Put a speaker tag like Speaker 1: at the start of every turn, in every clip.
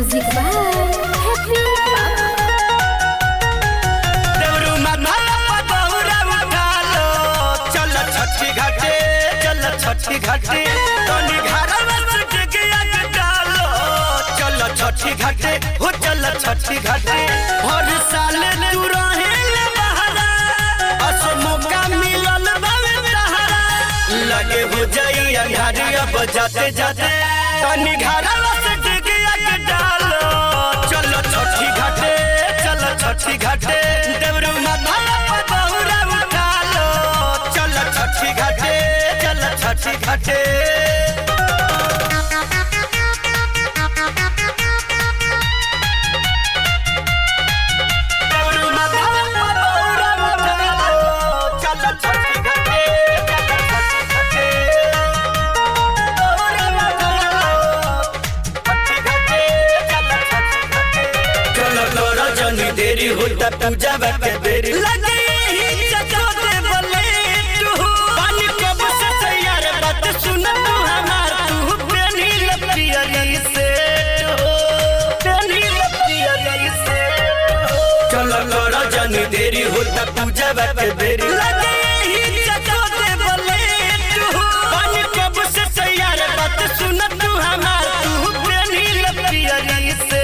Speaker 1: Music by Happy Baba.
Speaker 2: देवरू माथा बहुरा उठा लो, चल छठी घाटे, चल छठी घाटे, तनी घरवा से टिकिया डालो, चल छठी घाटे, हो चल छठी घाटे। हर साल तू रहेल बहारा, असो मौका मिलल बावे तहरा, लगे हो जाई अंधारिया बजाते जाते, तनी घरवा से टिकिया डालो, चल छठी घाटे, चल छठी घाटे। देवरू माथा बहुरा उठा लो, चल छठी घाटे, चल छठी घाटे। देवरू माथा बहुरा उठा लो, चल छठी घाटे, चल छठी घाटे। बहुरा उठा लो, छठी घाटे, चल छठी घाटे। चल तोरा जनी देरी होता पूजा के बेरी लगे ही चचोते बोले तू पानी कब से तैयार बात सुन तू हमार तू पेनी लपियरी से पेनी लपियरी से। चल तोरा जनी देरी होता पूजा के बेरी लगे ही चचोते बोले तू पानी कब से तैयार बात सुन तू हमार तू पेनी लपियरी से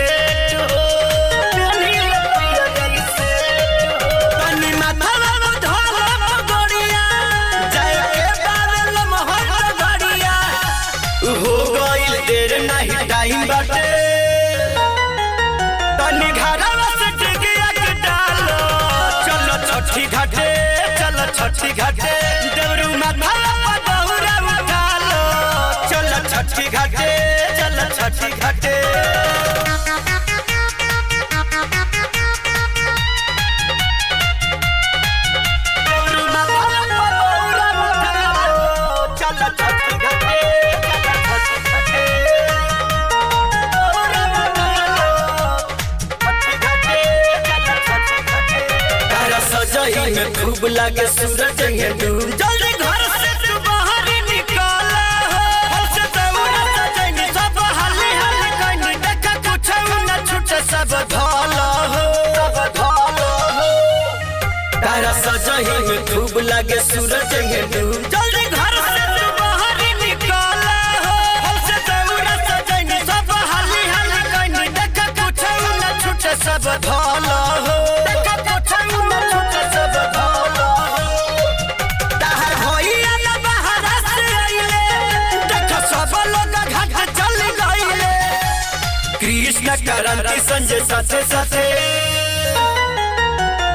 Speaker 2: पेनी लपियरी से। तनी माथा धोला पगड़िया जाए के बादल महर घड़िया हो गइल देर नहीं टाइम बाटे, तनी घरवा से टिकिया के डालो, चल छठी घाटे, चल छठी घाटे। देवरू माथा बहुरा उठा लो, चल छठी घाटे, चल छठी घाटे। देवरू माथा बहुरा उठा लो, चल छठी घाटे, चल छठी घाटे। बहुरा उठा लो, छठी घाटे, चल छठी घाटे। तारा सजही में खूब लागे सूरज के डूब, जल्दी घर से तू बाहर निकल हो, हमसे दौड़ा सजनी सब हाली हाली कहीं देखा कुछ न छूटे सब धोल हो, सब धोल हो। तारा सजही में खूब लागे सूरज के डूब, जल्दी घर से तू बाहर निकल हो, हमसे दौड़ा सजनी सब हाली हाली कहीं देखा कुछ न छूटे सब धोल हो, देखा कुछ न छूटे सब धोल हो। ताहर भइया न बहारा से अइले, देखा सब लोग घाट चल गइले, कृष्ण क्रांति संजय साथे साथे,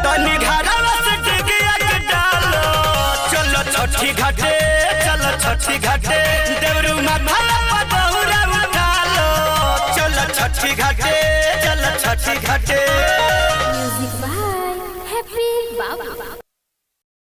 Speaker 2: तनी घरवा से टिकिया के डालो, चल छठी घाटे, चल छठी घाटे। देवरू माथा बहुरा उठा लो, चल छठी घाटे, चल छठी घाटे।